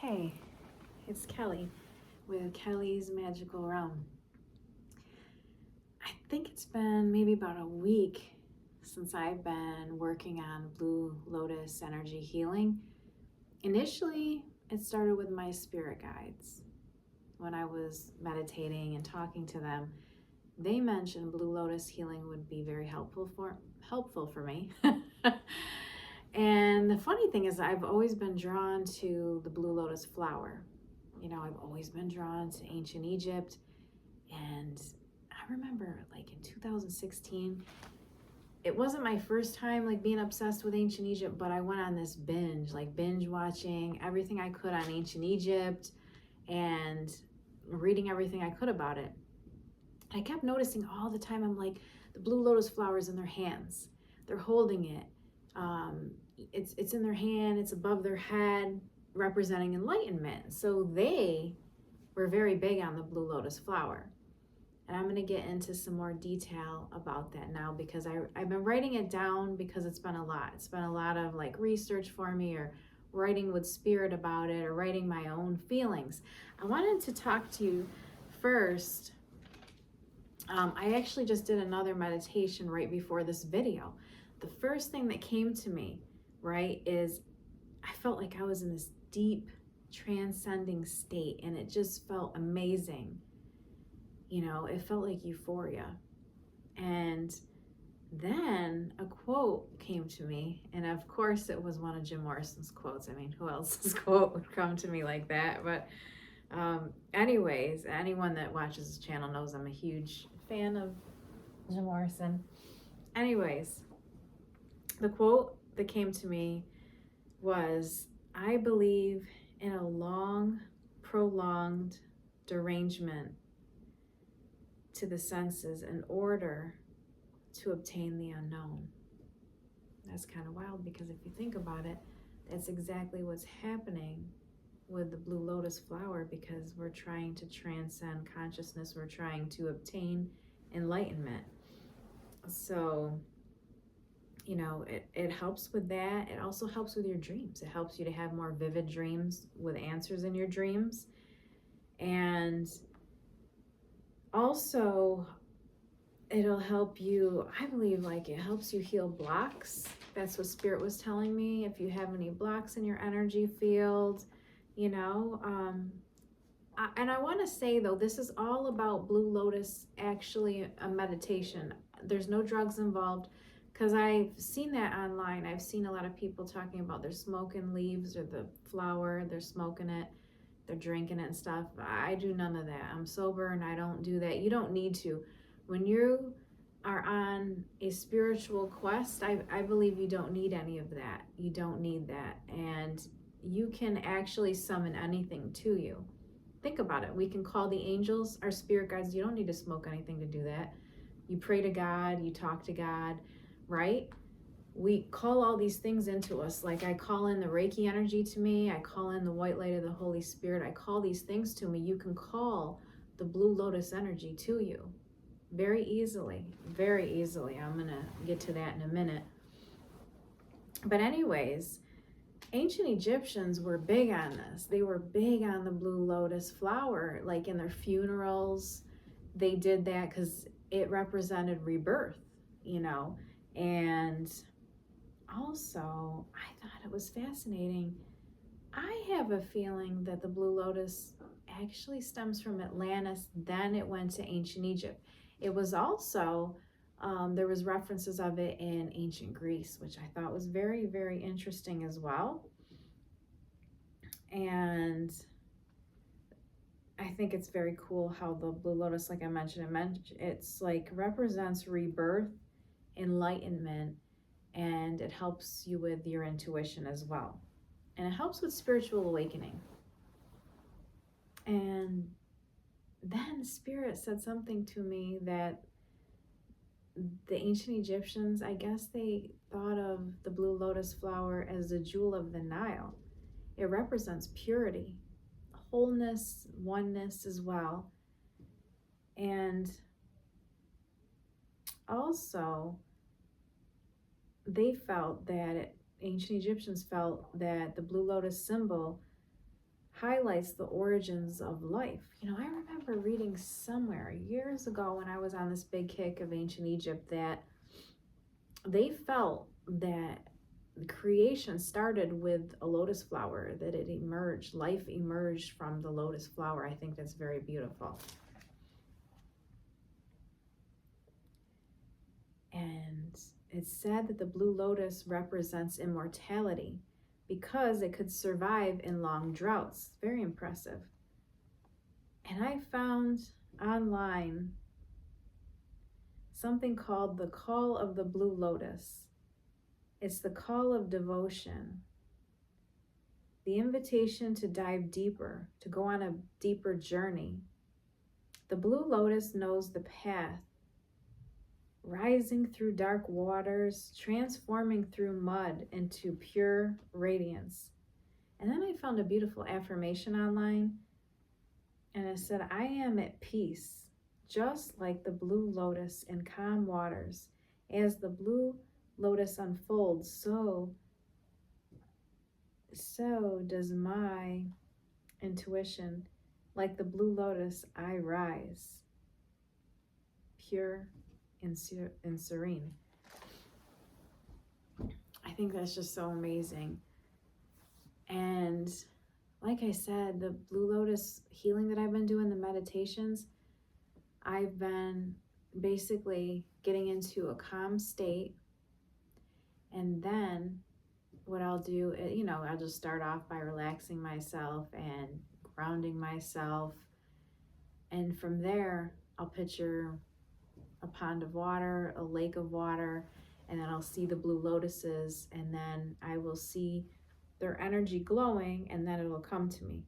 Hey, it's Kelly with Kelly's Magical Realm. I think it's been maybe about a week since I've been working on Blue Lotus energy healing. Initially, it started with my spirit guides. When I was meditating and talking to them, they mentioned Blue Lotus healing would be very helpful for me. And the funny thing is, I've always been drawn to the Blue Lotus flower. You know, I've always been drawn to ancient Egypt. And I remember like in 2016, it wasn't my first time like being obsessed with ancient Egypt, but I went on this binge watching everything I could on ancient Egypt and reading everything I could about it. I kept noticing all the time, I'm like, the Blue Lotus flowers in their hands, they're holding it. It's in their hand, it's above their head, representing enlightenment. So they were very big on the Blue Lotus flower. And I'm going to get into some more detail about that now because I've been writing it down because it's been a lot. It's been a lot of like research for me, or writing with spirit about it, or writing my own feelings. I wanted to talk to you first. I actually just did another meditation right before this video. The first thing that came to me, right, is I felt like I was in this deep transcending state, and it just felt amazing. You know, it felt like euphoria. And then a quote came to me, and of course it was one of Jim Morrison's quotes. I mean, who else's quote would come to me like that? But anyways, anyone that watches this channel knows I'm a huge fan of Jim Morrison. Anyways, the quote that came to me was, "I believe in a long, prolonged derangement to the senses in order to obtain the unknown." That's kind of wild, because if you think about it, that's exactly what's happening with the Blue Lotus flower, because we're trying to transcend consciousness, we're trying to obtain enlightenment. So, you know, it helps with that. It also helps with your dreams. It helps you to have more vivid dreams with answers in your dreams. And also, it'll help you, I believe, like it helps you heal blocks. That's what Spirit was telling me. If you have any blocks in your energy field, you know. And I want to say, though, this is all about Blue Lotus, actually a meditation. There's no drugs involved, because I've seen that online. I've seen a lot of people talking about they're smoking leaves or the flower, they're smoking it, they're drinking it and stuff. I do none of that. I'm sober and I don't do that. You don't need to. When you are on a spiritual quest, I believe you don't need any of that. You don't need that. And you can actually summon anything to you. Think about it. We can call the angels our spirit guides. You don't need to smoke anything to do that. You pray to God, you talk to God, right? We call all these things into us. Like I call in the Reiki energy to me. I call in the white light of the Holy Spirit. I call these things to me. You can call the Blue Lotus energy to you very easily, very easily. I'm going to get to that in a minute. But anyways, ancient Egyptians were big on this. They were big on the Blue Lotus flower. Like in their funerals, they did that because it represented rebirth, you know. And also, I thought it was fascinating. I have a feeling that the Blue Lotus actually stems from Atlantis, then it went to ancient Egypt. It was also, there was references of it in ancient Greece, which I thought was very, very interesting as well. And I think it's very cool how the Blue Lotus, like I mentioned, it's like represents rebirth, enlightenment, and it helps you with your intuition as well. And it helps with spiritual awakening. And then Spirit said something to me that the ancient Egyptians, I guess they thought of the Blue Lotus flower as the jewel of the Nile. It represents purity, wholeness, oneness as well. And also, they felt that, ancient Egyptians felt that the Blue Lotus symbol highlights the origins of life. You know, I remember reading somewhere years ago when I was on this big kick of ancient Egypt that they felt that the creation started with a lotus flower, that it emerged, life emerged from the lotus flower. I think that's very beautiful. And it's said that the blue lotus represents immortality because it could survive in long droughts. Very impressive. And I found online something called the call of the blue lotus. It's the call of devotion, the invitation to dive deeper, to go on a deeper journey. The blue lotus knows the path, rising through dark waters, transforming through mud into pure radiance. And then I found a beautiful affirmation online, and it said, I am at peace, just like the blue lotus in calm waters. As the blue lotus unfolds, so does my intuition. Like the blue lotus, I rise, pure and serene. I think that's just so amazing. And like I said, the blue lotus healing that I've been doing, the meditations, I've been basically getting into a calm state. And then what I'll do, I'll just start off by relaxing myself and grounding myself. And from there, I'll picture a pond of water, a lake of water, and then I'll see the blue lotuses, and then I will see their energy glowing, and then it'll come to me.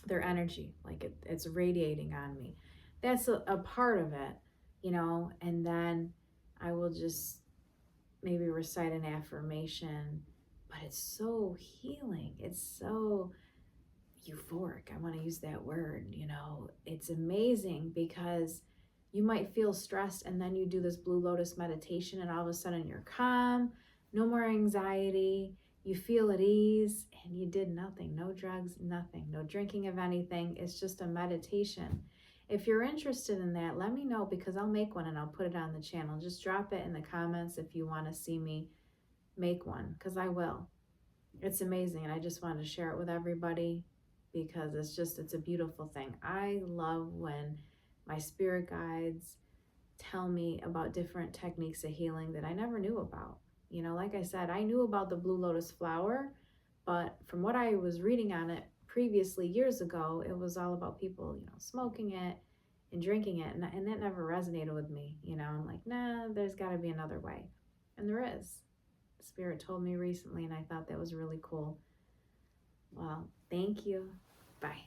Their energy, like it's radiating on me. That's a part of it, and then I will just maybe recite an affirmation, but it's so healing. It's so euphoric. I want to use that word, it's amazing because you might feel stressed and then you do this blue lotus meditation and all of a sudden you're calm, no more anxiety, you feel at ease, and you did nothing, no drugs, nothing, no drinking of anything. It's just a meditation. If you're interested in that, let me know because I'll make one and I'll put it on the channel. Just drop it in the comments if you want to see me make one, because I will. It's amazing, and I just wanted to share it with everybody because it's a beautiful thing. I love when my spirit guides tell me about different techniques of healing that I never knew about. Like I said, I knew about the blue lotus flower, but from what I was reading on it previously years ago, it was all about people, smoking it and drinking it, and that never resonated with me. I'm like, nah, there's got to be another way, and there is. Spirit told me recently, and I thought that was really cool. Well, thank you. Bye.